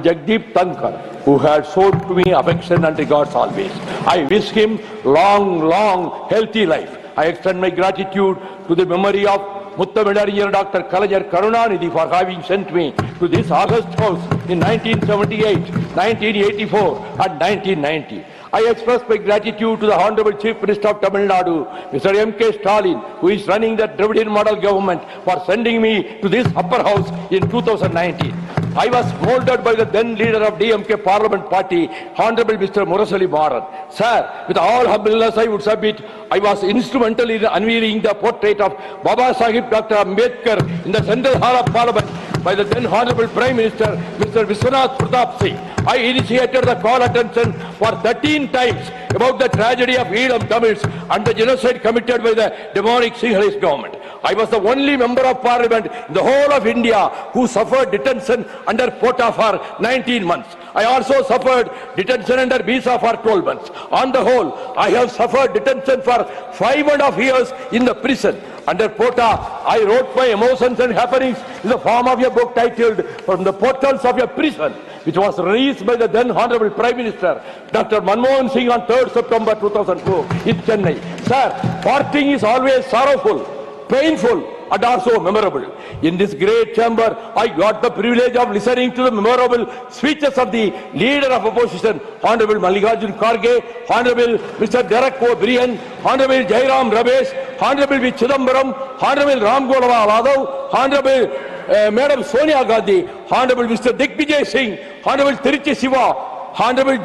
Jagdeep Tankar, who had shown to me affection and regards always. I wish him long, healthy life. I extend my gratitude to the memory of Muttamidariya Dr. Kalajar Karunanidhi for having sent me to this august house in 1978, 1984 and 1990. I express my gratitude to the Honorable Chief Minister of Tamil Nadu, Mr. M.K. Stalin, who is running the Dravidian model government, for sending me to this upper house in 2019. I was molded by the then leader of DMK Parliament Party, Honorable Mr. Murasali Maran. Sir, with all humbleness I would submit, I was instrumental in unveiling the portrait of Baba Sahib Dr. Ambedkar in the Central Hall of Parliament by the then Honorable Prime Minister, Mr. Vishwanath Pratap Singh. I initiated the call attention for 13 times about the tragedy of Elam Tamils and the genocide committed by the demonic Sinhalese government. I was the only member of parliament in the whole of India who suffered detention under quota for 19 months. I also suffered detention under visa for 12 months. On the whole, I have suffered detention for 5.5 years in the prison. Under quota, I wrote my emotions and happenings in the form of a book titled From the Portals of a Prison, which was released by the then Honorable Prime Minister, Dr. Manmohan Singh on 3rd September 2002 in Chennai. Sir, parting is always sorrowful, painful and also memorable. In this great chamber, I got the privilege of listening to the memorable speeches of the leader of opposition, Honorable Mallikarjun Kharge, Honorable Mr. Derek O'Brien, Honorable Jairam Ramesh, Honorable V. Chidambaram, Honorable Ram Gopal Yadav, Honorable Madam Sonia Gandhi, Honorable Mr. Digvijay Singh, Honorable Tiruchi Siva, Honorable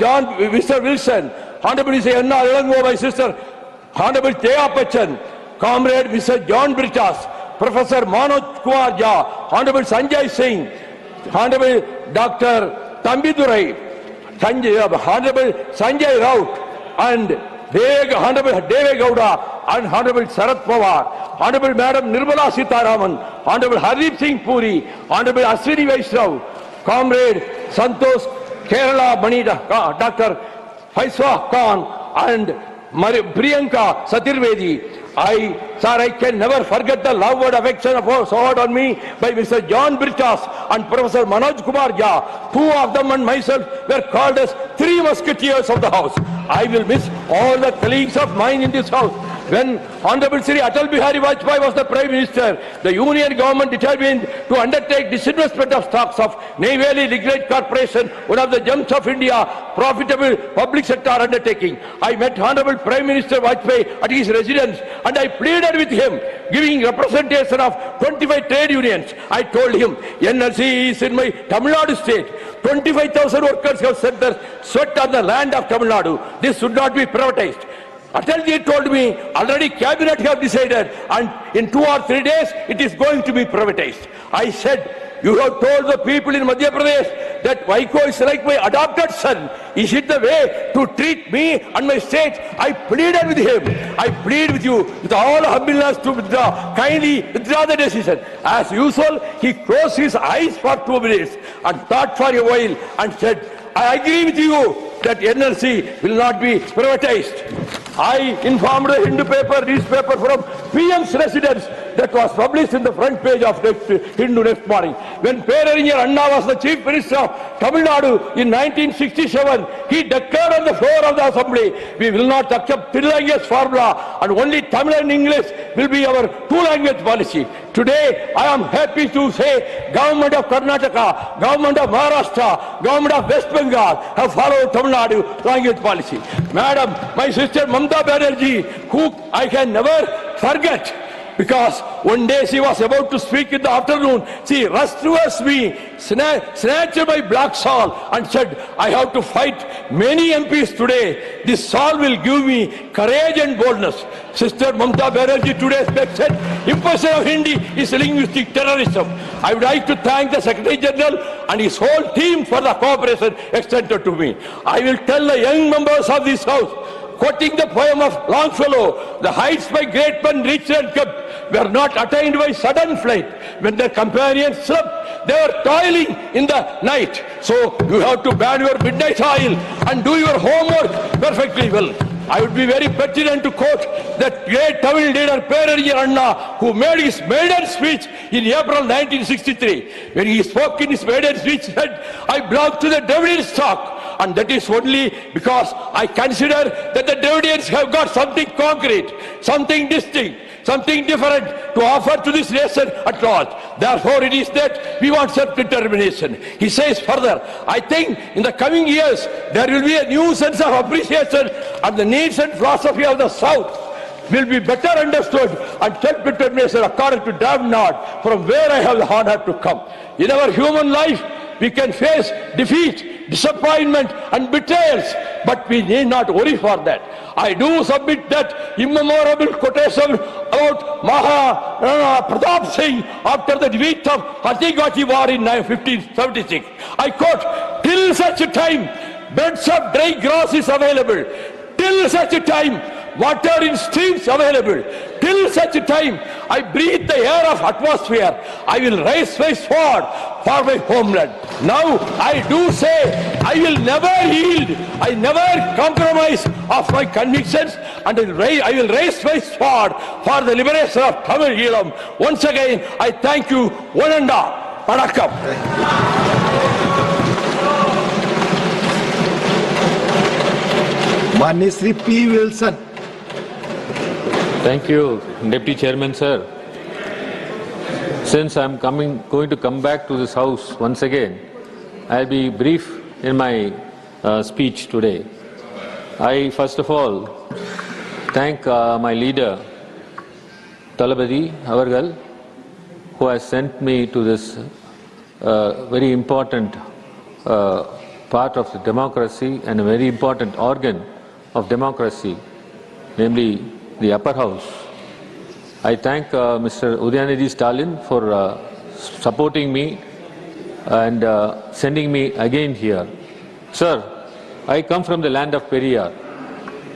Mr. Wilson, Honorable Mr. Anna Ilango, my sister, Honorable Jaya Bachchan, Comrade Mr. John Britas, Professor Manoj Kumar Jha, Honorable Sanjay Singh, Honorable Dr. Tambidurai, Honorable Sanjay Raut, and Honorable Deve Gowda, and Honorable Sarath Pawar, Honorable Madam Nirmala Sitaraman, Honorable Hardeep Singh Puri, Honorable Ashwini Vaishnav, Comrade Santosh Kerala Mani, Dr. Faiswa Khan, and Priyanka Satirvedi. I can never forget the love and affection showered on me by Mr. John Britas and Professor Manoj Kumar Jha. Two of them and myself were called as three musketeers of the house. I will miss all the colleagues of mine in this house. When Honorable Sri Atal Bihari Vajpayee was the Prime Minister, the Union government determined to undertake disinvestment of stocks of Neyveli Lignite Corporation, one of the gems of India, profitable public sector undertaking. I met Honorable Prime Minister Vajpayee at his residence and I pleaded with him, giving representation of 25 trade unions. I told him, NLC is in my Tamil Nadu state. 25,000 workers have set their sweat on the land of Tamil Nadu. This should not be privatized. Atalji told me, already cabinet have decided and in 2 or 3 days it is going to be privatized. I said, you have told the people in Madhya Pradesh that Vaiko is like my adopted son. Is it the way to treat me and my state? I pleaded with him. I plead with you with all humbleness to withdraw. Kindly withdraw the decision. As usual, he closed his eyes for 2 minutes and thought for a while and said, I agree with you that NLC will not be privatized. I informed the Hindu newspaper from PM's residence that was published in the front page of Hindu next morning. When Perarinyar Anna was the Chief Minister of Tamil Nadu in 1967, he declared on the floor of the Assembly, we will not accept three language formula and only Tamil and English will be our 2-language policy. Today, I am happy to say Government of Karnataka, Government of Maharashtra, Government of West Bengal have followed Tamil Nadu language policy. Madam, my sister Mamta Banerjee, who I can never forget, because one day she was about to speak in the afternoon, she rushed towards me, snatched my black shawl and said, I have to fight many MPs today. This shawl will give me courage and boldness. Sister Mamta Banerjee today said, imposition of Hindi is linguistic terrorism. I would like to thank the Secretary General and his whole team for the cooperation extended to me. I will tell the young members of this house, quoting the poem of Longfellow, the heights my great men reached and kept were not attained by sudden flight. When their companions slept, they were toiling in the night. So you have to burn your midnight oil and do your homework perfectly well. I would be very pertinent to quote that great Tamil leader Perariya Anna, who made his maiden speech in April 1963. When he spoke in his maiden speech, he said, I belong to the Davidian stock. And that is only because I consider that the Davidians have got something concrete, something distinct, something different to offer to this nation at large. Therefore, it is that we want self-determination. He says further, I think in the coming years, there will be a new sense of appreciation and the needs and philosophy of the South will be better understood and self-determination according to Davenport, from where I have the honor to come. In our human life, we can face defeat, disappointment and betrayals, but we need not worry for that. I do submit that immemorable quotation about Pratap Singh after the defeat of Hatigati War in 1576. I quote, till such a time, beds of dry grass is available. Till such a time, water in streams available. Till such a time, I breathe the air of atmosphere. I will raise my sword for my homeland. Now, I do say, I will never yield. I never compromise of my convictions, and I will raise my sword for the liberation of Tamil Eelam. Once again, I thank you. One and all. Vanakkam. Mani Sri P. Wilson. Thank you, Deputy Chairman, sir. Since I'm going to come back to this house once again, I'll be brief in my speech today. I first of all thank my leader, Talabadi Avargal, who has sent me to this very important part of the democracy and a very important organ of democracy, namely the upper house. I thank Mr. Udayanidhi Stalin for supporting me and sending me again here. Sir, I come from the land of Periyar.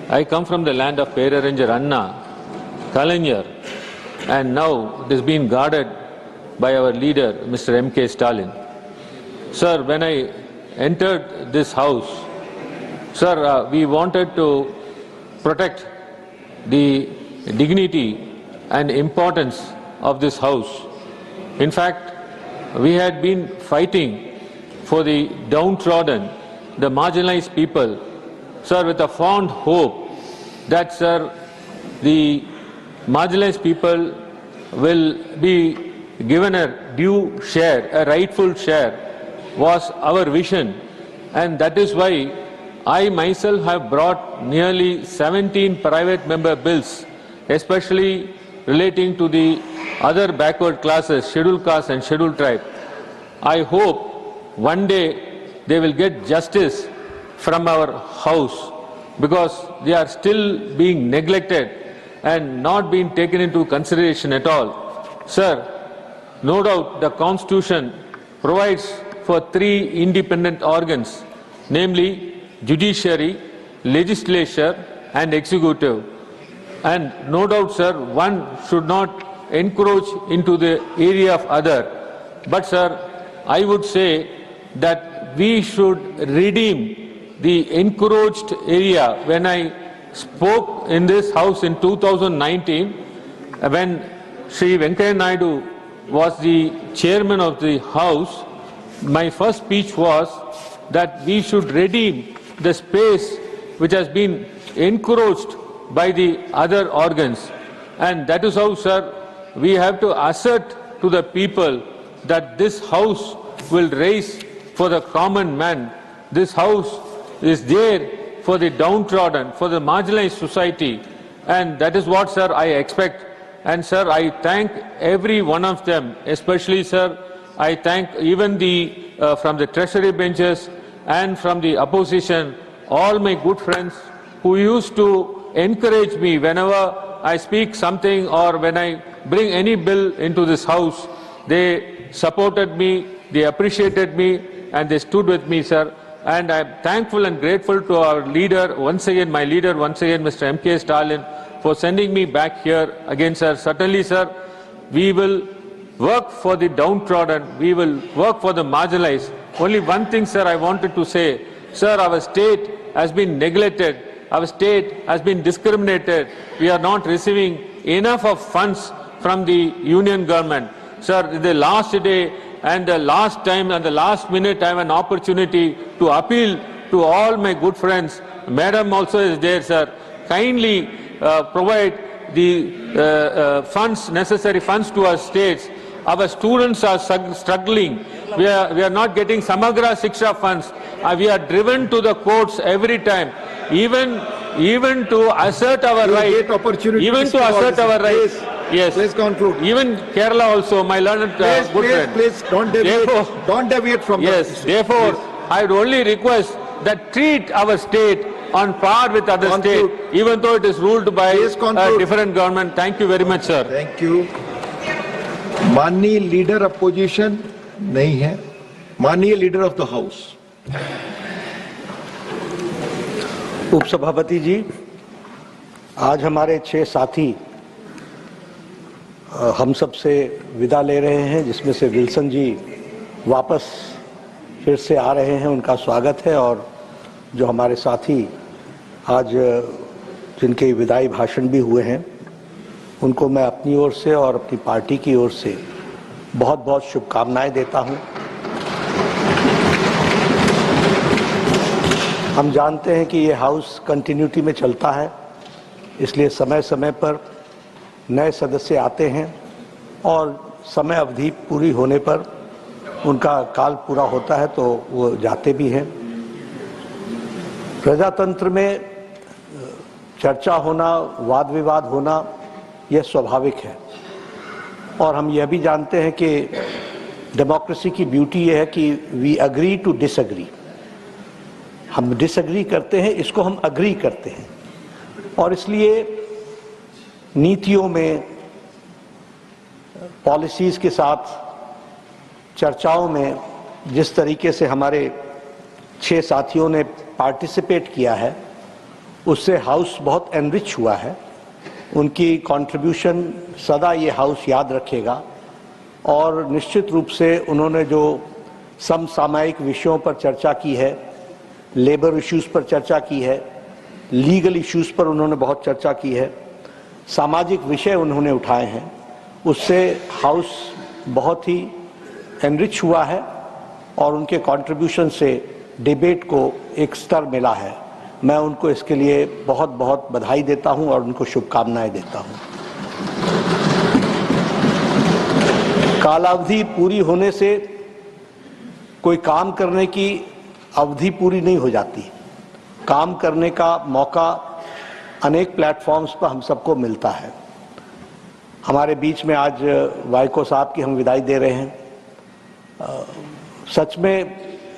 I come from the land of Peraranger Anna, Kalaignar, and now it has been guarded by our leader, Mr. M.K. Stalin. Sir, when I entered this house, sir, we wanted to protect the dignity and importance of this house. In fact, we had been fighting for the downtrodden, the marginalized people, sir, with a fond hope that, sir, the marginalized people will be given a due share, a rightful share, was our vision. And that is why I myself have brought nearly 17 private member bills, especially relating to the other backward classes, scheduled caste and scheduled tribe. I hope one day they will get justice from our house, because they are still being neglected and not being taken into consideration at all. Sir, no doubt the Constitution provides for 3 independent organs, namely judiciary, legislature and executive. And no doubt, sir, one should not encroach into the area of other. But, sir, I would say that we should redeem the encroached area. When I spoke in this house in 2019, when Sri Venkaiah Naidu was the chairman of the house, my first speech was that we should redeem the space which has been encroached by the other organs. And that is how, sir, we have to assert to the people that this house will raise for the common man. This house is there for the downtrodden, for the marginalized society. And that is what, sir, I expect. And, sir, I thank every one of them, especially, sir, I thank even from the treasury benches and from the opposition, all my good friends who used to encourage me whenever I speak something or when I bring any bill into this house. They supported me, they appreciated me, and they stood with me, sir. And I am thankful and grateful to our leader, once again, my leader, once again, Mr. M.K. Stalin, for sending me back here again, sir. Certainly, sir, we will work for the downtrodden, we will work for the marginalized. Only one thing, sir, I wanted to say. Sir, our state has been neglected. our state has been discriminated. We are not receiving enough of funds from the union government. Sir, the last day and the last time and the last minute I have an opportunity to appeal to all my good friends. Madam also is there, sir. Kindly provide the funds, necessary funds to our states. Our students are struggling. We are not getting Samagra Shiksha funds. We are driven to the courts every time, even to assert our right. Even to assert our right. Yes. Please conclude. Even Kerala also, my learned good friend. Please, don't deviate. Don't deviate from Yes. Therefore, I would only request that treat our state on par with other states, even though it is ruled by a different government. Thank you very much, sir. Thank you. माननीय leader opposition नहीं है, माननीय leader of the house. उपसभापति जी, आज हमारे 6 साथी हम सब से विदा ले रहे हैं, जिसमें से विल्सन जी वापस फिर से आ रहे हैं, उनका स्वागत है। और जो हमारे साथी आज जिनके विदाई भाषण भी हुए हैं, उनको मैं अपनी ओर से और अपनी पार्टी की ओर से बहुत बहुत शुभकामनाएं देता हूं। हम जानते हैं कि ये हाउस कंटिन्यूटी में चलता है, इसलिए समय समय पर नए सदस्य आते हैं और समय अवधि पूरी होने पर उनका काल पूरा होता है तो वो जाते भी हैं। प्रजातंत्र में चर्चा होना, वाद विवाद होना, यह स्वाभाविक है। और हम यह भी जानते हैं कि डेमोक्रेसी की ब्यूटी यह है कि वी अग्री टू डिसएग्री। हम डिसएग्री करते हैं, इसको हम अग्री करते हैं। और इसलिए नीतियों में, पॉलिसीज के साथ चर्चाओं में जिस तरीके से हमारे 6 साथियों ने पार्टिसिपेट किया है, उससे हाउस बहुत एनरिच हुआ है। उनकी कंट्रीब्यूशन सदा ये हाउस याद रखेगा। और निश्चित रूप से उन्होंने जो समसामयिक विषयों पर चर्चा की है, लेबर इश्यूज़ पर चर्चा की है, लीगल इश्यूज़ पर उन्होंने बहुत चर्चा की है, सामाजिक विषय उन्होंने उठाए हैं, उससे हाउस बहुत ही एनरिच हुआ है और उनके कंट्रीब्यूशन से डिबेट को एक स्तर मिला है। मैं उनको इसके लिए बहुत बहुत बधाई देता हूं और उनको शुभकामनाएं देता हूं। कालावधि पूरी होने से कोई काम करने की अवधि पूरी नहीं हो जाती। काम करने का मौका अनेक प्लेटफॉर्म्स पर हम सबको मिलता है। हमारे बीच में आज वाइको साहब की हम विदाई दे रहे हैं। सच में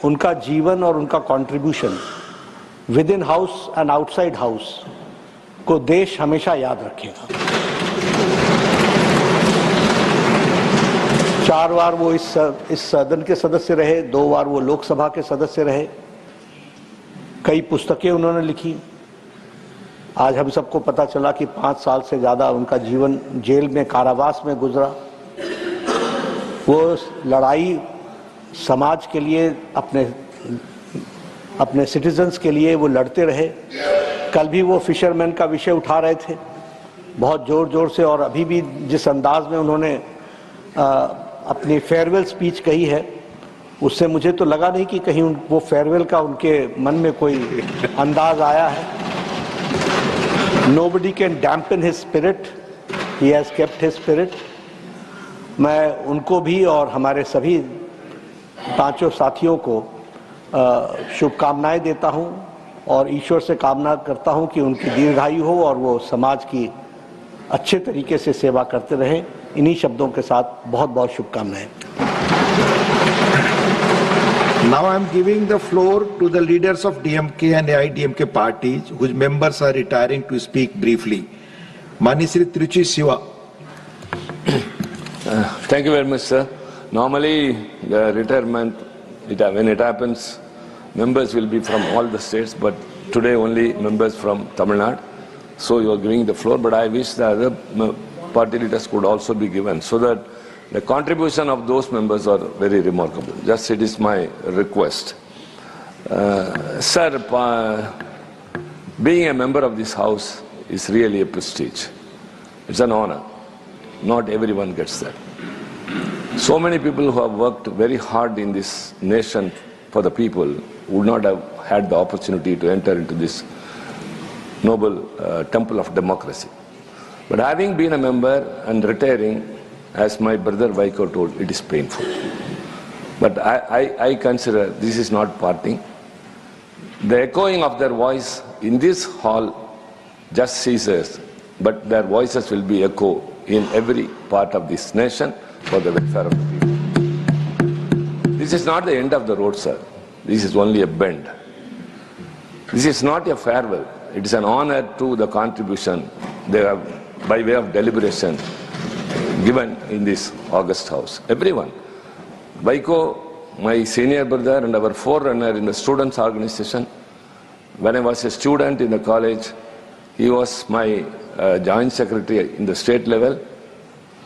उनका जीवन और उनका contribution with in house and outside house को देश हमेशा याद रखेगा। 4 बार वो इस सदन के सदस्य रहे, 2 बार वो लोकसभा के सदस्य रहे। कई पुस्तकें उन्होंने लिखी। आज हम सबको पता चला कि 5 साल से ज़्यादा उनका जीवन जेल में, कारावास में गुजरा। वो लड़ाई समाज के लिए, अपने सिटीजन्स के लिए वो लड़ते रहे। कल भी वो फिशरमैन का विषय उठा रहे थे बहुत जोर जोर से, और अभी भी जिस अंदाज में उन्होंने अपनी फेयरवेल स्पीच कही है, उससे मुझे तो लगा नहीं कि कहीं वो फेयरवेल का उनके मन में कोई अंदाज आया है। Nobody can dampen his spirit. He has kept his spirit. मैं उनको भी और हमारे सभी 5 साथियों को शुभकामनाएं देता हूं और ईश्वर से कामना करता हूं कि उनकी दीर्घायु हो और वो समाज की अच्छे तरीके से सेवा करते रहें। इन्हीं शब्दों के साथ बहुत बहुत शुभकामनाएं। Now I am giving the floor to the leaders of DMK and AIDMK parties whose members are retiring to speak briefly. Mani Shri Tiruchi Siva. Thank you very much, sir. Normally, the retirement, when it happens, members will be from all the states, but today only members from Tamil Nadu. So you are giving the floor, but I wish the other party leaders could also be given, so that the contribution of those members are very remarkable. Just it is my request. Sir, Being a member of this house is really a prestige. It's an honor. Not everyone gets that. So many people who have worked very hard in this nation for the people would not have had the opportunity to enter into this noble temple of democracy. But having been a member and retiring, as my brother Vaiko told, it is painful. But I consider this is not parting. The echoing of their voice in this hall just ceases, but their voices will be echo in every part of this nation for the welfare of the people. This is not the end of the road, sir. This is only a bend. This is not a farewell. It is an honor to the contribution they have, by way of deliberation, given in this august house. Everyone. Vaiko, my senior brother and our forerunner in the students' organization, when I was a student in the college, he was my joint secretary in the state level,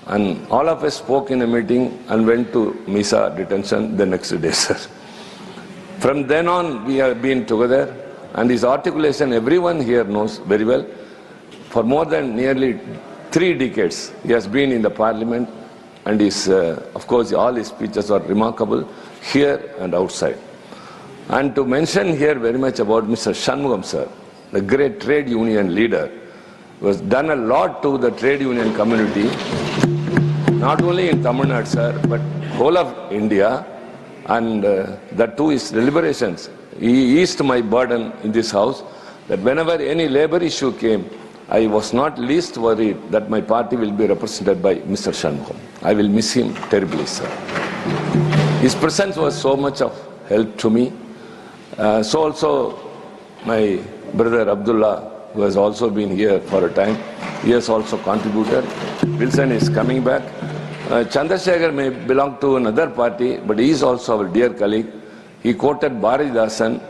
and all of us spoke in a meeting and went to Misa detention the next day, sir. From then on, we have been together, and his articulation, everyone here knows very well. For more than nearly 3 decades, he has been in the parliament, and his, of course, all his speeches are remarkable here and outside. And to mention here very much about Mr. Shanmugam, sir, the great trade union leader, who has done a lot to the trade union community, not only in Tamil Nadu, sir, but whole of India, and that too his deliberations. He eased my burden in this house, that whenever any labor issue came, I was not least worried that my party will be represented by Mr. Shanmugam. I will miss him terribly, sir. His presence was so much of help to me. So also my brother Abdullah, who has also been here for a time, he has also contributed. Wilson is coming back. Chandrasekhar may belong to another party, but he is also our dear colleague. He quoted Bharatidasan,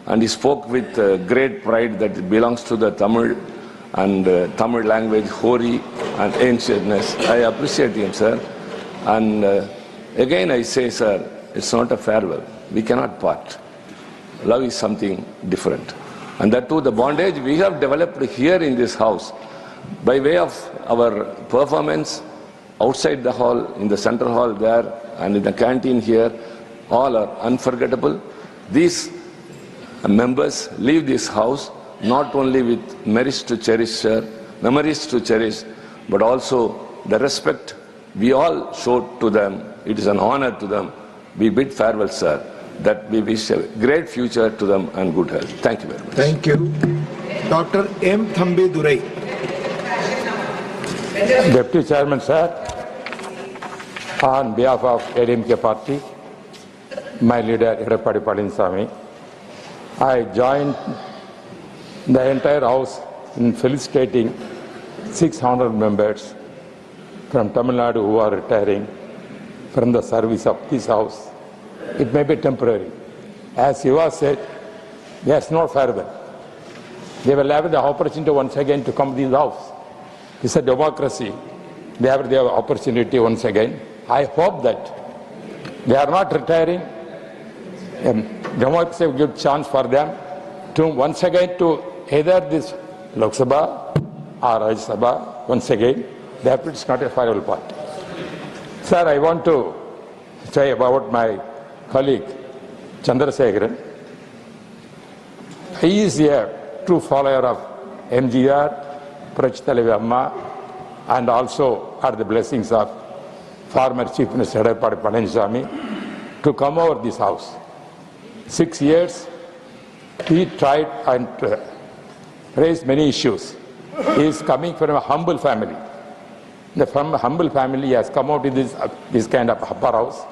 and he spoke with great pride that it belongs to the Tamil and Tamil language, Hori and ancientness. I appreciate him, sir. And again I say, sir, it's not a farewell. We cannot part. Love is something different. And that too, the bondage we have developed here in this house by way of our performance outside the hall, in the central hall there, and in the canteen here, all are unforgettable. These members leave this house not only with memories to cherish, but also the respect we all showed to them. It is an honor to them. We bid farewell, sir, that we wish a great future to them and good health. Thank you very much. Thank you. Dr. M. Thambi Durai. Deputy Chairman, sir, on behalf of ADMK party, my leader Edappadi Palaniswamy, I joined the entire house in felicitating 600 members from Tamil Nadu who are retiring from the service of this house. It may be temporary. As Yuva said, there's no farewell. They will have the opportunity once again to come to this house. It's a democracy. They have the opportunity once again. I hope that they are not retiring. Democracy will give chance for them to once again to either this Lok Sabha or Rajya Sabha once again. Therefore, it's not a farewell party. Sir, I want to say about my colleague Chandrasekharan. He is a true follower of MGR, Prachitalevi Amma, and also had the blessings of former Chief Minister Edappadi Palaniswamy to come over this house. 6 years, he tried and raised many issues. He is coming from a humble family. From a humble family, he has come out in this kind of upper house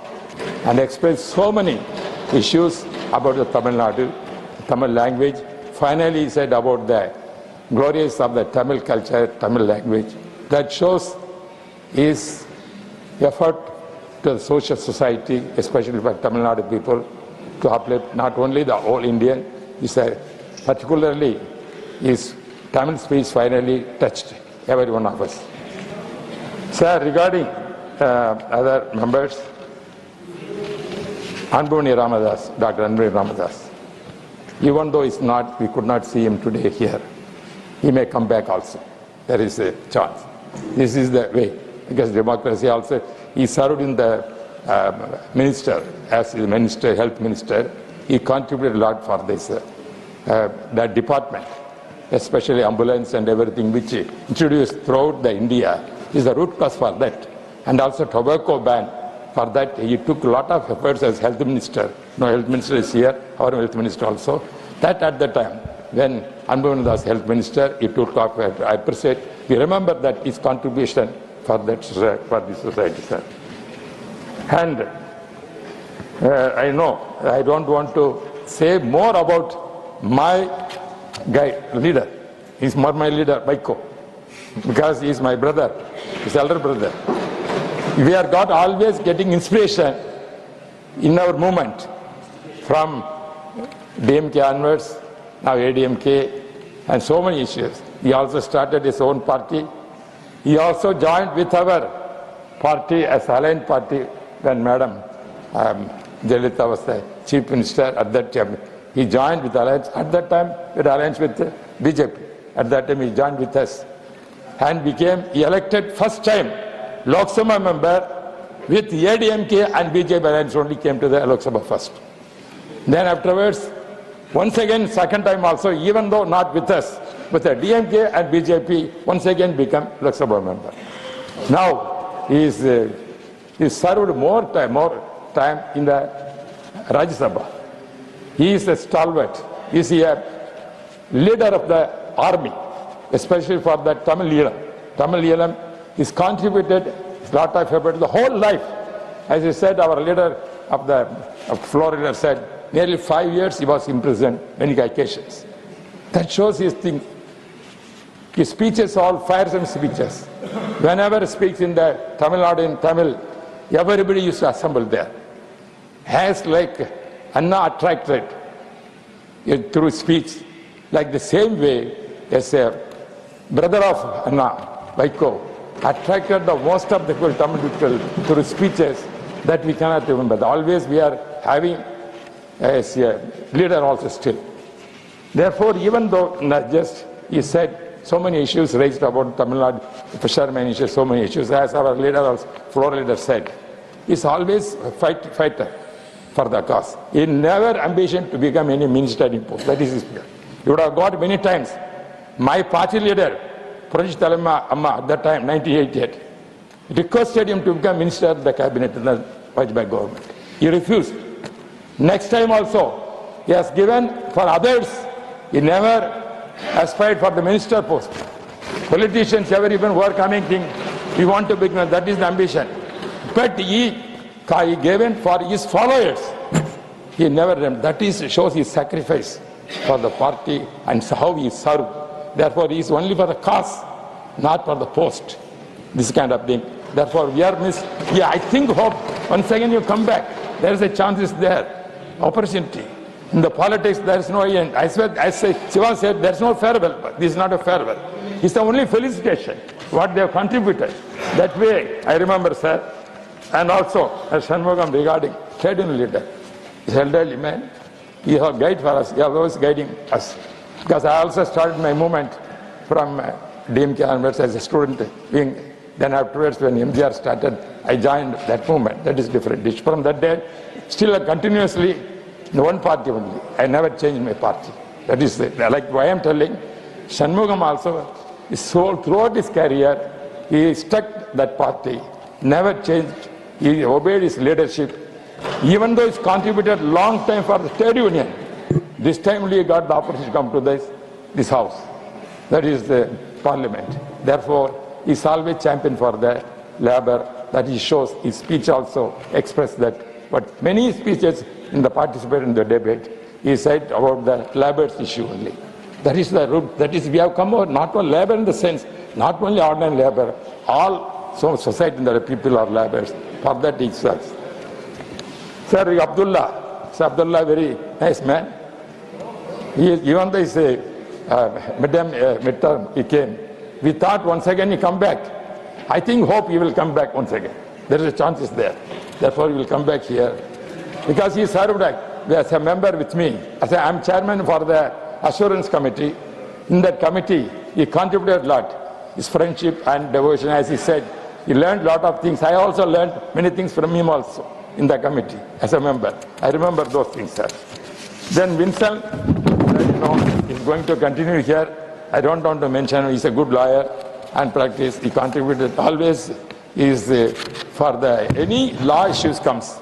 and expressed so many issues about the Tamil Nadu, Tamil language. Finally, he said about the glories of the Tamil culture, Tamil language. That shows his effort to the social society, especially for Tamil Nadu people, to uplift not only the whole Indian, he said, particularly his Tamil speech finally touched every one of us. Sir, regarding other members, Anbuni Ramadas, Dr. Anbuni Ramadas, Even though it's not, we could not see him today here. He may come back also. There is a chance. This is the way, because democracy also, he served in the minister, as the minister, health minister. He contributed a lot for this, that department, especially ambulance and everything which he introduced throughout the India is the root cause for that. And also tobacco ban. For that, he took a lot of efforts as health minister. No health minister is here, our health minister also. That at the time, when Anbhavan was health minister, he took off. I appreciate. We remember that his contribution for that for this society, sir. And I know I don't want to say more about my leader. He's more my leader, Vaiko, because he's my brother, his elder brother. We are got always getting inspiration in our movement from DMK onwards, now ADMK, and so many issues. He also started his own party. He also joined with our party as aligned party when Madam Jayalalitha was the chief minister at that time. He joined with alliance. At that time, with alliance with BJP. At that time, he joined with us and became elected first time Lok Sabha member with ADMK and BJP alliance only came to the Lok Sabha first. Then afterwards, once again, second time also, even though not with us, with the DMK and BJP, once again become Lok Sabha member. Now, he served more time in the Rajya Sabha. He is a stalwart. He is a leader of the army, especially for the Tamil Eelam. Tamil Eelam is contributed a lot of effort the whole life. As I said, our leader of the Florida said, nearly 5 years he was imprisoned many occasions. That shows his thing. His speeches, all fearsome speeches. Whenever he speaks in the Tamil Nadu in Tamil, everybody used to assemble there. As like Anna attracted through speech, like the same way as a brother of Anna, Vaiko, attracted the most of the Tamil people through speeches that we cannot remember. Always we are having as a leader also still. Therefore, even though not just he said so many issues raised about Tamil Nadu, fishermen issues, so many issues, as our leader, also, floor leader said, he's always a fighter for the cause. He never ambition to become any minister in post. That is his fear. You would have got many times. My party leader, Projit Amma, at that time, 1988, requested him to become minister of the cabinet in the Vajpayee government. He refused. Next time also, he has given for others. He never aspired for the minister post. Politicians ever even were coming think, we want to become, that is the ambition. But he gave in for his followers. He never, that shows his sacrifice for the party and how he served. Therefore, he is only for the cause, not for the post. This kind of thing. Therefore, we are missed. Yeah, I think, hope, once again you come back. There is a chance is there. Opportunity. In the politics, there is no end. I say, Shiva said, there is no farewell. But this is not a farewell. It's the only felicitation, what they have contributed. That way, I remember, sir, and also, as Shanmugam regarding trade union leader, he's an elderly man. He is a guide for us. He is always guiding us. Because I also started my movement from DMK onwards as a student. Then afterwards, when MGR started, I joined that movement. That is different. From that day, still continuously, in one party only. I never changed my party. That is like why I am telling. Shanmugam also, throughout his career, he stuck that party, never changed. He obeyed his leadership. Even though he's contributed long time for the trade union, this time only he got the opportunity to come to this house. That is the parliament. Therefore, he's always champion for the labor. That he shows his speech also expressed that. But many speeches in the participate in the debate, he said about the labor's issue only. That is the root. That is, we have come over not only labor in the sense, not only ordinary labor, all society and the people are laborers. For that he serves. Sir Abdullah, very nice man. Even though he's a midterm, he came. We thought once again he come back. I think, hope he will come back once again. There is a chance is there. Therefore, he will come back here. Because he served as a member with me. I'm chairman for the Assurance Committee. In that committee, he contributed a lot. His friendship and devotion, as he said, he learned a lot of things. I also learned many things from him also in the committee as a member. I remember those things, sir. Then Vincent, is going to continue here. I don't want to mention, he's a good lawyer and practice. He contributed always. Is for the any law issues comes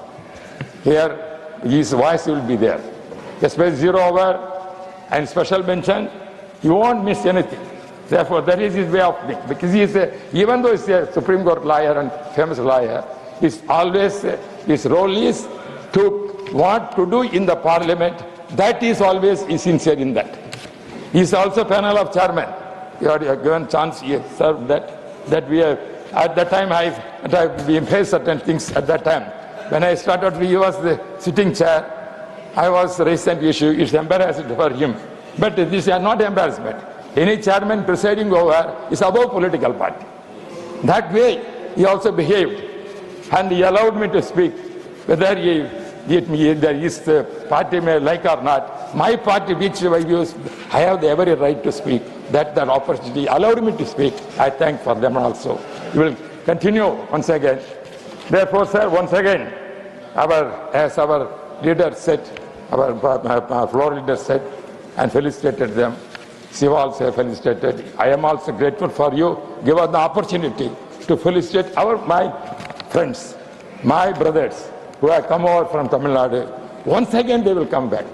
here, his voice will be there. Especially 0 hour and special mention, he won't miss anything. Therefore, that is his way of thinking. Because he is even though he's a Supreme Court lawyer and famous lawyer, he's always his role is to want to do in the Parliament. That is always sincere in that. He is also panel of chairman. You had given chance, he served that. That we have. At that time, we faced certain things at that time. When I started, he was the sitting chair. I was recent issue. It's embarrassing for him. But this is not embarrassment. Any chairman presiding over is above political party. That way, he also behaved. And he allowed me to speak. Whether his party may like or not, my party, which I use, I have the every right to speak. That opportunity allowed me to speak. I thank for them also. We will continue once again. Therefore, sir, once again, as our leader said, our floor leader said, and felicitated them. Shiva also felicitated. I am also grateful for you. Give us the opportunity to felicitate my friends, my brothers who have come over from Tamil Nadu. Once again, they will come back.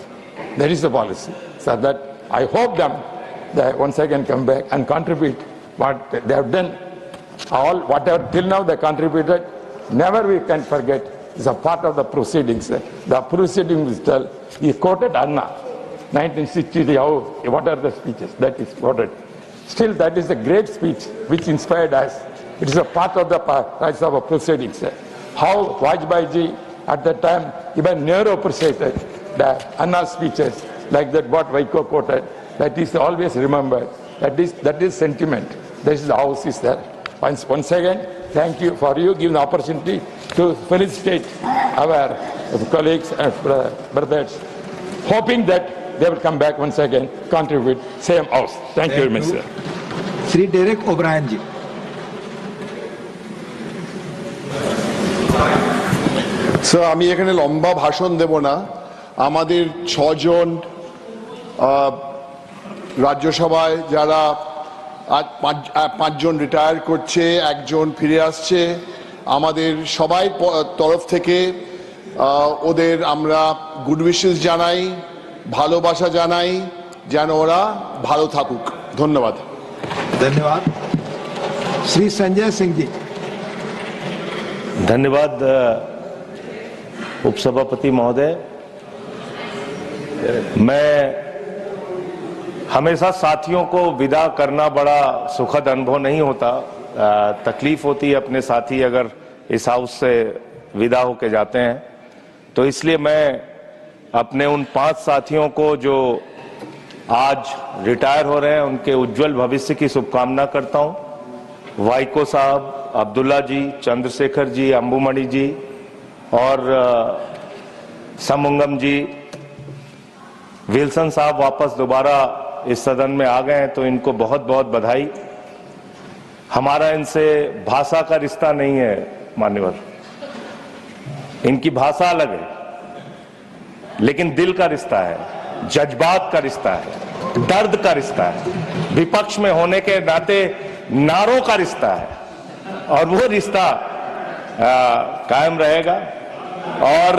That is the policy. So that I hope them that once again come back and contribute what they have done. All whatever till now they contributed, never we can forget. It's a part of the proceedings. The proceedings tell. He quoted Anna, 1963. What are the speeches that is quoted? Still, that is a great speech which inspired us. It is a part of the Rajya Sabha proceedings. How Vajpayee at that time, even Nehru appreciated the Anna speeches like that. What Vaiko quoted. That is always remembered. That is sentiment. That is the house is there. Once again, thank you for you giving the opportunity to felicitate our colleagues and brothers, hoping that they will come back once again, contribute, same house. Thank you very much, sir. Sri Derek O'Brien ji. Sir আমি এখানে লম্বা ভাষণ দেব না আমাদের 6 জন রাজ্যসভায় যারা আজ 5 জন retire করছে 1 জন ফিরে আসছে আমাদের সবাই তরফ থেকে ওদের আমরা গুড উইশেস জানাই ভালোবাসা জানাই যেন ওরা ভালো থাকুক ধন্যবাদ धन्यवाद श्री संजय सिंह जी धन्यवाद उपसभापति महोदय मैं हमेशा साथियों को विदा करना बड़ा सुखद अनुभव नहीं होता तकलीफ होती है अपने साथी अगर इस हाउस से विदा होके जाते हैं तो इसलिए मैं अपने उन 5 साथियों को जो आज रिटायर हो रहे हैं उनके उज्जवल भविष्य की शुभकामना करता हूं वाइको साहब अब्दुल्ला जी चंद्रशेखर जी अंबुमणि जी और समुंगम जी विल्सन साहब वापस दोबारा इस सदन में आ गए हैं तो इनको बहुत बहुत बधाई हमारा इनसे भाषा का रिश्ता नहीं है मान्यवर इनकी भाषा अलग है लेकिन दिल का रिश्ता है जज्बात का रिश्ता है दर्द का रिश्ता है विपक्ष में होने के नाते नारों का रिश्ता है और वो रिश्ता कायम रहेगा और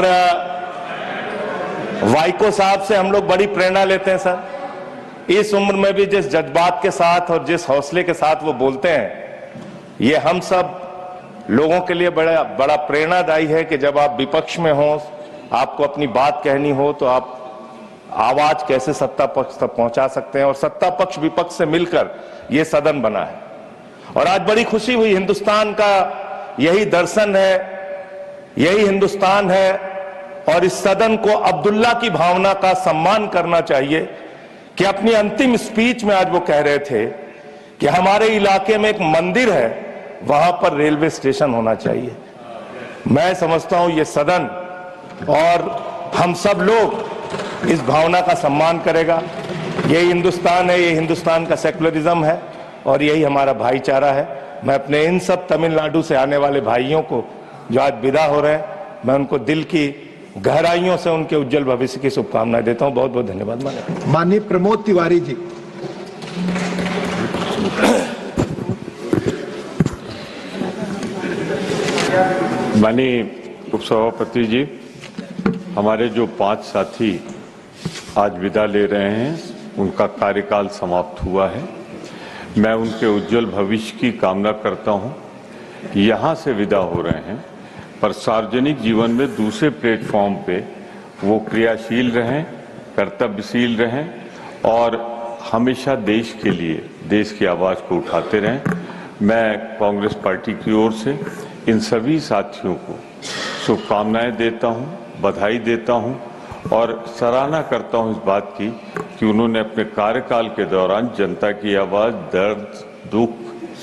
वाइको साहब से हम लोग बड़ी प्रेरणा लेते हैं सर इस उम्र में भी जिस जज्बात के साथ और जिस हौसले के साथ वो बोलते हैं ये हम सब लोगों के लिए बड़ा प्रेरणादायी है कि जब आप विपक्ष में हो आपको अपनी बात कहनी हो तो आप आवाज कैसे सत्ता पक्ष तक पहुंचा सकते हैं और सत्ता पक्ष विपक्ष से मिलकर ये सदन बना है और आज बड़ी खुशी हुई हिंदुस्तान का यही दर्शन है यही हिंदुस्तान है और इस सदन को अब्दुल्ला की भावना का सम्मान करना चाहिए कि अपनी अंतिम स्पीच में आज वो कह रहे थे कि हमारे इलाके में एक मंदिर है वहां पर रेलवे स्टेशन होना चाहिए मैं समझता हूं ये सदन और हम सब लोग इस भावना का सम्मान करेगा। यही हिंदुस्तान है, ये हिंदुस्तान का सेकुलरिज्म है और यही हमारा भाईचारा है। मैं अपने इन सब तमिलनाडु से आने वाले भाइयों को जो आज विदा हो रहे हैं, मैं उनको दिल की गहराइयों से उनके उज्जवल भविष्य की शुभकामनाएं देता हूं। बहुत बहुत धन्यवाद। माननीय प्रमोद तिवारी जी। माननीय उपसभापति जी, हमारे जो 5 साथी आज विदा ले रहे हैं, उनका कार्यकाल समाप्त हुआ है। मैं उनके उज्जवल भविष्य की कामना करता हूं। यहाँ से विदा हो रहे हैं, पर सार्वजनिक जीवन में दूसरे प्लेटफॉर्म पे वो क्रियाशील रहें, कर्तव्यशील रहें और हमेशा देश के लिए, देश की आवाज़ को उठाते रहें। मैं कांग्रेस पार्टी की ओर से इन सभी साथियों को शुभकामनाएं देता हूं, बधाई देता हूं और सराहना करता हूं इस बात की कि उन्होंने अपने कार्यकाल के दौरान जनता की आवाज़, दर्द, दुख,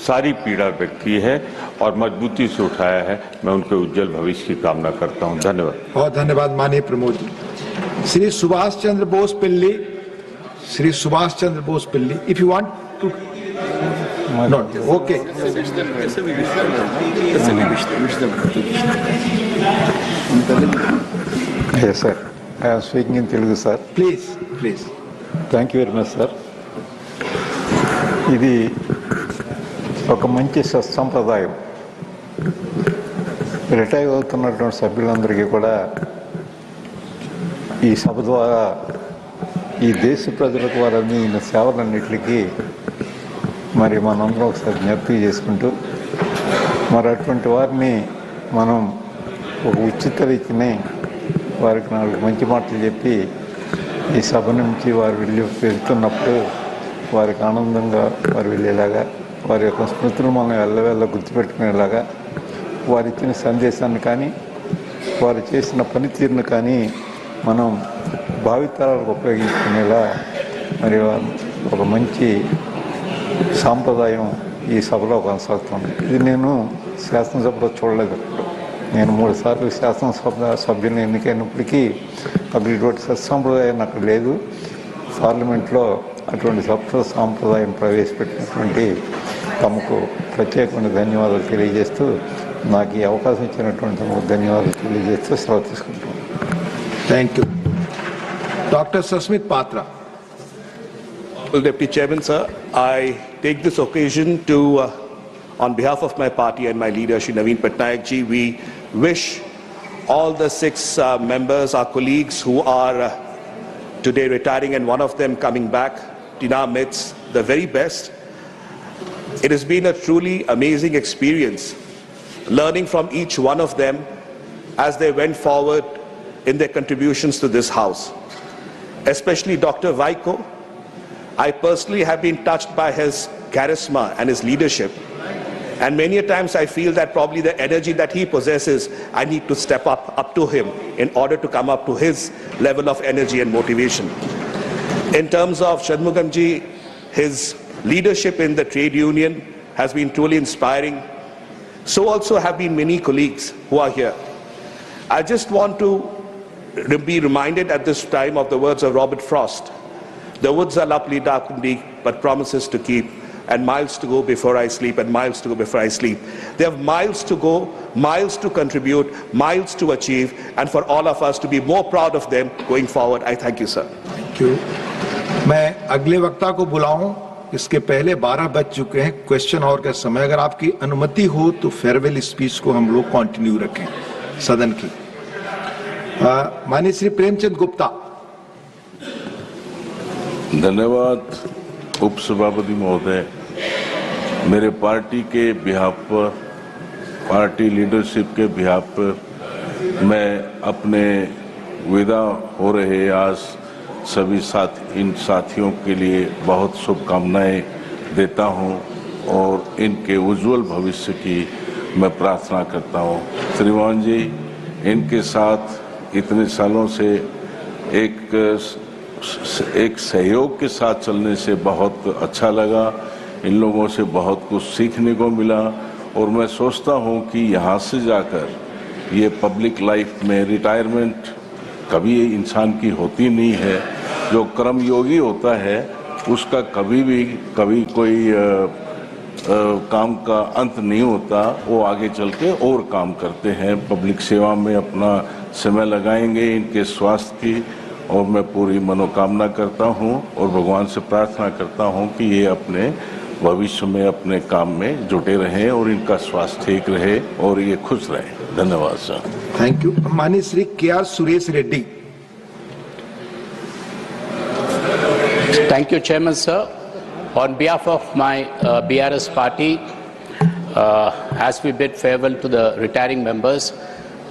सारी पीड़ा व्यक्त की है और मजबूती से उठाया है। मैं उनके उज्जवल भविष्य की कामना करता हूं। धन्यवाद। बहुत धन्यवाद माननीय प्रमोद जी। श्री सुभाष चंद्र बोस पिल्ली, Shri Subhash Chandra Bose Pillai, if you want to not okay. Yes, sir. I am speaking in Telugu, sir. Please, please. Thank you very much, sir. ఇది ఒక మంచి సత్సంప్రదాయం. రిటైర్ అవుతున్నటువంటి సభ్యులందరికీ కూడా ఈ సభ ద్వారా ఈ దేశ ప్రజలకు వారు అందిన సేవలన్నింటికి మరి మనందరం ఒకసారి జ్ఞప్తి చేసుకుంటూ మరి అటువంటి వారిని మనం ఒక ఉచిత రీతిని వారికి 4 మంచి మాటలు చెప్పి ఈ సభ నుంచి వారు వెళ్తున్నప్పుడు వారికి ఆనందంగా వారు వెళ్ళేలాగా, వారి యొక్క స్మృతులు మనం ఎల్లవేళ గుర్తుపెట్టుకునేలాగా, వారు ఇచ్చిన సందేశాన్ని కానీ వారు చేసిన పనితీరును కానీ మనం భావితరాలకు ఉపయోగించుకునేలా మరి ఒక మంచి సాంప్రదాయం ఈ సభలో కొనసాగుతుంది. ఇది నేను శాసనసభలో చూడలేదు. నేను 3 సార్లు శాసనసభ సభ్యులను ఎన్నికైనప్పటికీ అక్కడ ఇటువంటి సత్సంప్రదాయం అక్కడ లేదు. పార్లమెంట్లో అటువంటి సాంప్రదాయం ప్రవేశపెట్టినటువంటి తమకు ప్రత్యేకమైన ధన్యవాదాలు తెలియజేస్తూ, నాకు ఈ అవకాశం ఇచ్చినటువంటి తమకు ధన్యవాదాలు తెలియజేస్తూ సెలవు తీసుకుంటున్నాను. Thank you. డాక్టర్ సస్మిత్ పాత్ర. Deputy Chairman, sir, I take this occasion to, on behalf of my party and my leader, Shri Naveen Patnaik ji, we wish all the 6 members, our colleagues who are today retiring and one of them coming back in our midst, the very best. It has been a truly amazing experience learning from each one of them as they went forward in their contributions to this house. Especially Dr. Vaiko, I personally have been touched by his charisma and his leadership, and many a times I feel that probably the energy that he possesses, I need to step up to him in order to come up to his level of energy and motivation. In terms of Shanmugam ji, his leadership in the trade union has been truly inspiring. So also have been many colleagues who are here. I just want to be reminded at this time of the words of Robert Frost. The woods are lovely, dark and bleak, but promises to keep, and miles to go before I sleep, and miles to go before I sleep. They have miles to go, miles to contribute, miles to achieve, and for all of us to be more proud of them going forward. I thank you, sir. Thank you. मैं अगले वक्ता को बुलाऊं, इसके पहले 12 बज चुके हैं। Question और का समय, अगर आपकी अनुमति हो तो फेयरवेल स्पीच को हम लोग कंटिन्यू रखें सदन की। माननीय श्री प्रेमचंद गुप्ता। धन्यवाद उपसभापति महोदय। मेरे पार्टी के बिहाफ पर, पार्टी लीडरशिप के बिहाफ पर मैं अपने विदा हो रहे आज सभी इन साथियों के लिए बहुत शुभकामनाएं देता हूं और इनके उज्जवल भविष्य की मैं प्रार्थना करता हूं। श्रीमान जी, इनके साथ इतने सालों से एक सहयोग के साथ चलने से बहुत अच्छा लगा। इन लोगों से बहुत कुछ सीखने को मिला और मैं सोचता हूं कि यहाँ से जाकर ये पब्लिक लाइफ में रिटायरमेंट कभी इंसान की होती नहीं है। जो कर्मयोगी होता है उसका कभी कोई काम का अंत नहीं होता, वो आगे चल के और काम करते हैं, पब्लिक सेवा में अपना समय लगाएंगे। इनके स्वास्थ्य की और मैं पूरी मनोकामना करता हूं और भगवान से प्रार्थना करता हूं कि ये अपने भविष्य में अपने काम में जुटे रहें और इनका स्वास्थ्य ठीक रहे और ये खुश रहें। धन्यवाद सर। Thank you. माननीय Shri K R. Suresh Reddy. Thank you, Chairman, sir. On behalf of my BRS party, as we bid farewell to the retiring members,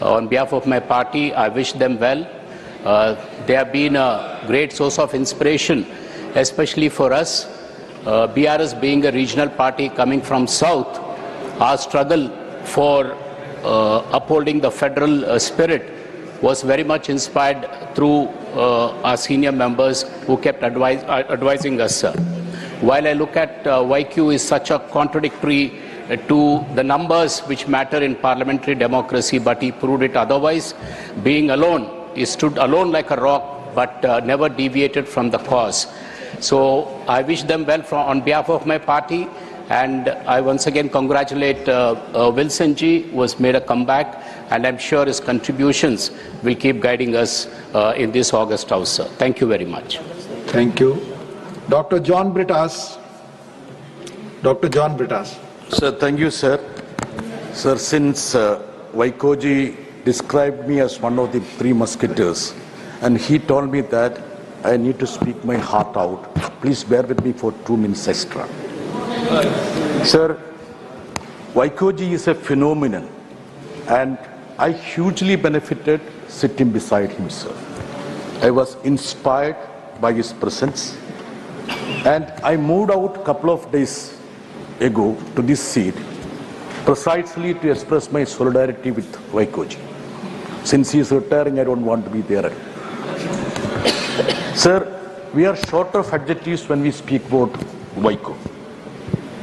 on behalf of my party, I wish them well. They have been a great source of inspiration, especially for us. BRS being a regional party coming from South, our struggle for upholding the federal spirit was very much inspired through our senior members who kept advising us, sir. While I look at YQ is such a contradictory to the numbers which matter in parliamentary democracy, but he proved it otherwise. Being alone, he stood alone like a rock, but never deviated from the cause. So I wish them well on behalf of my party, and I once again congratulate Wilson ji, who has made a comeback, and I'm sure his contributions will keep guiding us in this August House, sir. Thank you very much. Thank you. Dr. John Britas. Dr. John Britas. Sir, thank you, sir. Sir, since Vaikoji described me as one of the three musketeers, and he told me that I need to speak my heart out, please bear with me for 2 minutes extra. Sir, Vaikoji is a phenomenon, and I hugely benefited sitting beside him, sir. I was inspired by his presence, and I moved out a couple of days ago to this seat precisely to express my solidarity with Vaikoji. Since he is retiring, I don't want to be there. Sir, we are short of adjectives when we speak about Vaiko.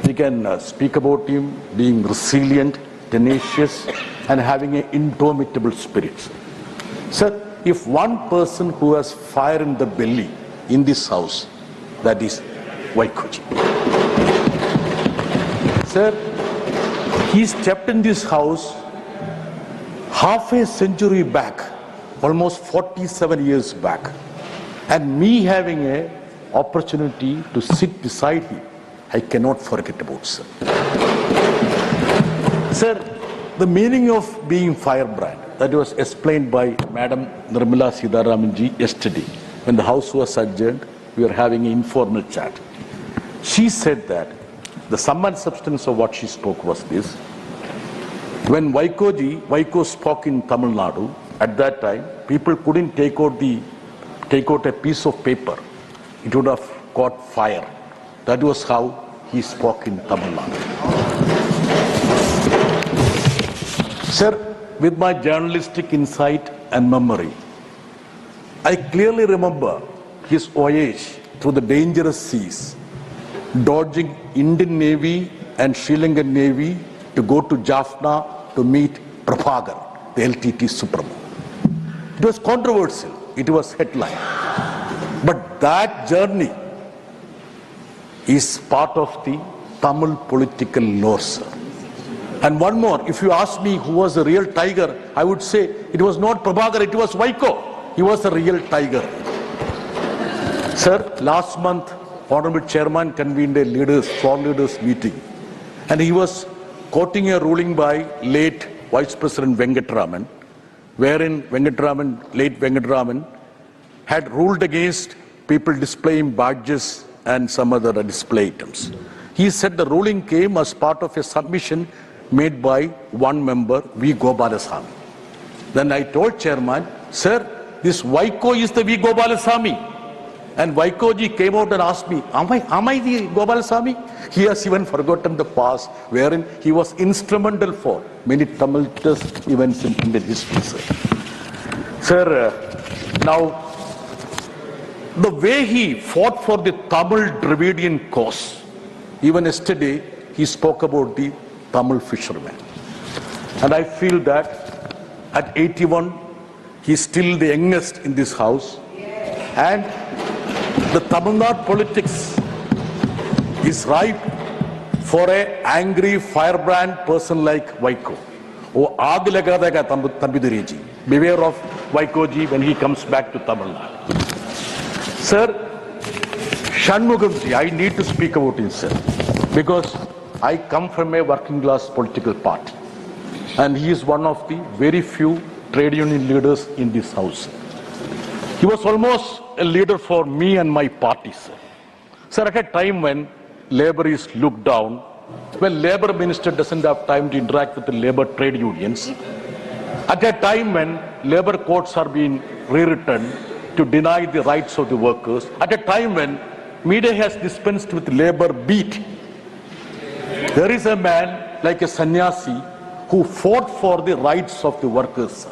We can speak about him being resilient, tenacious, and having an indomitable spirit. Sir, if one person who has fire in the belly in this house, that is Vaikoji. Sir, he stepped in this house half a century back, almost 47 years back, and me having an opportunity to sit beside him, I cannot forget about, sir. Sir, the meaning of being firebrand, that was explained by Madam Nirmala Sitharamanji yesterday. When the house was adjourned, we were having an informal chat. She said that the sum and substance of what she spoke was this. When Vaiko spoke in Tamil Nadu, at that time, people couldn't take out a piece of paper. It would have caught fire. That was how he spoke in Tamil Nadu. Sir, with my journalistic insight and memory, I clearly remember his voyage through the dangerous seas, dodging Indian Navy and Sri Lankan Navy to go to Jaffna to meet Prabhakar, the LTT Supremo. It was controversial. It was headline. But that journey is part of the Tamil political lore, sir. And one more, if you ask me who was the real tiger, I would say it was not Prabhakar, it was Vaiko. He was the real tiger. Sir, last month, Honorable Chairman convened a foreign leaders meeting, and he was quoting a ruling by late Vice President Venkatraman, wherein late Venkatraman had ruled against people displaying badges and some other display items. He said the ruling came as part of a submission made by one member, V. Gopalasamy. Then I told Chairman, sir, this Vaiko is the V. Gopalasamy. And Vaikoji came out and asked me, am I the Gopalasamy? He has even forgotten the past, wherein he was instrumental for many tumultuous events in Indian history, sir. Sir, now, the way he fought for the Tamil Dravidian cause, even yesterday, he spoke about the Tamil fishermen. And I feel that at 81, He's still the youngest in this house. And the Tamil Nadu politics is ripe for an angry firebrand person like Vaiko. वो आग लगा देगा तंबिदुरै जी. Beware of Vaiko ji when he comes back to Tamil Nadu. Sir, Shanmugam ji, I need to speak about him, sir, because I come from a working class political party, and he is one of the very few trade union leaders in this house. He was almost a leader for me and my party, sir. Sir, at a time when labor is looked down, when labor minister doesn't have time to interact with the labor trade unions, at a time when labor courts are being rewritten to deny the rights of the workers, at a time when media has dispensed with labor beat, there is a man like a sannyasi who fought for the rights of the workers.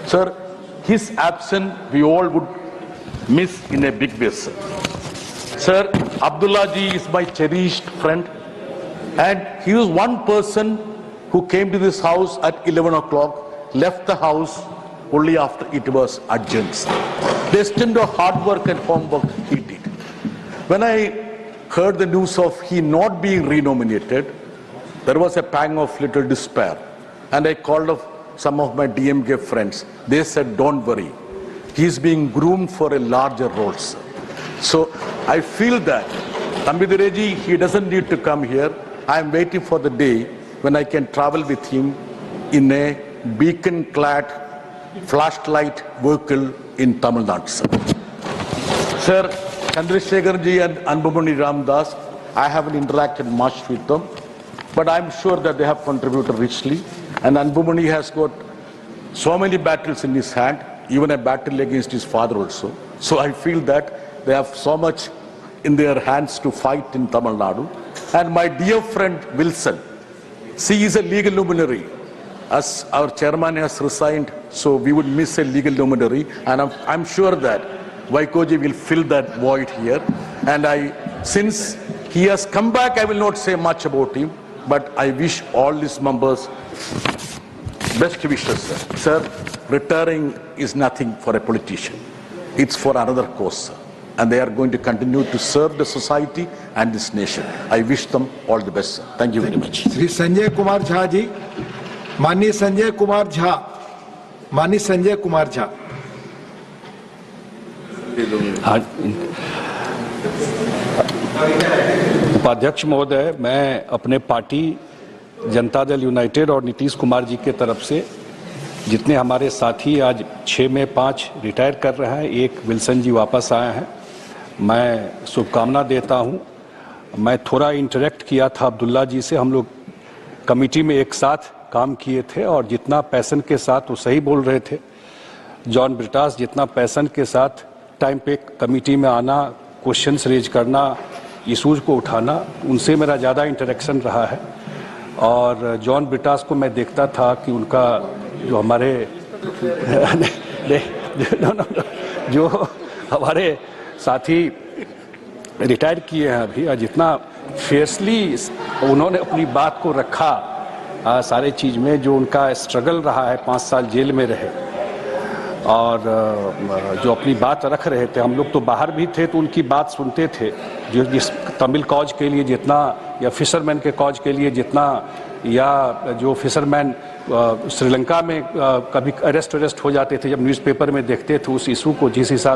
Sir, his absence we all would miss in a big way, sir. Sir, Abdullah ji is my cherished friend, and he was one person who came to this house at 11 o'clock, left the house only after it was adjourned. The extent of hard work and homework he did. When I heard the news of he not being renominated, there was a pang of little despair. And I called up some of my DMK friends. They said, don't worry. He's being groomed for a larger role, sir. So I feel that Thambidurai ji, he doesn't need to come here. I am waiting for the day when I can travel with him in a beacon-clad flashlight vehicle in Tamil Nadu, sir. Sir, Chandrasekhar ji and Anbumani Ramdas, I haven't interacted much with them, but I'm sure that they have contributed richly. And Anbumani has got so many battles in his hand, even a battle against his father also. So I feel that they have so much in their hands to fight in Tamil Nadu. And my dear friend Wilson, she is a legal luminary. As our chairman has resigned, so we would miss a legal luminary. And I'm sure that Vaikoji will fill that void here. And since he has come back, I will not say much about him, but I wish all his members best wishes, sir. Sir, retiring is nothing for a politician. It's for another cause, sir. And they are going to continue to serve the society and this nation. I wish them all the best, sir. Thank you very much. Shri Sanjay Kumar Jha ji, माननीय संजय कुमार झा, माननीय संजय कुमार झा। उपाध्यक्ष महोदय, मैं अपने party Janata Dal United और नीतीश कुमार जी के तरफ से जितने हमारे साथी आज 6 में 5 रिटायर कर रहे हैं, एक विल्सन जी वापस आए हैं, मैं शुभकामना देता हूं। मैं थोड़ा इंटरेक्ट किया था अब्दुल्ला जी से, हम लोग कमेटी में एक साथ काम किए थे और जितना पैशन के साथ वो सही बोल रहे थे। जॉन ब्रिटास जितना पैशन के साथ टाइम पे कमेटी में आना, क्वेश्चंस रेज करना, इशूज को उठाना, उनसे मेरा ज़्यादा इंटरेक्शन रहा है। और जॉन ब्रिटास को मैं देखता था कि उनका जो हमारे जो हमारे साथी रिटायर किए हैं अभी, जितना फेयरली उन्होंने अपनी बात को रखा सारे चीज़ में, जो उनका स्ट्रगल रहा है, 5 साल जेल में रहे और जो अपनी बात रख रहे थे। हम लोग तो बाहर भी थे तो उनकी बात सुनते थे, जो जिस तमिल कॉज के लिए जितना, या फिशरमैन के कॉज के लिए जितना, या जो फिशरमैन श्रीलंका में कभी अरेस्ट हो जाते थे, जब न्यूज़पेपर में देखते थे उस इशू को, जिस हिसाब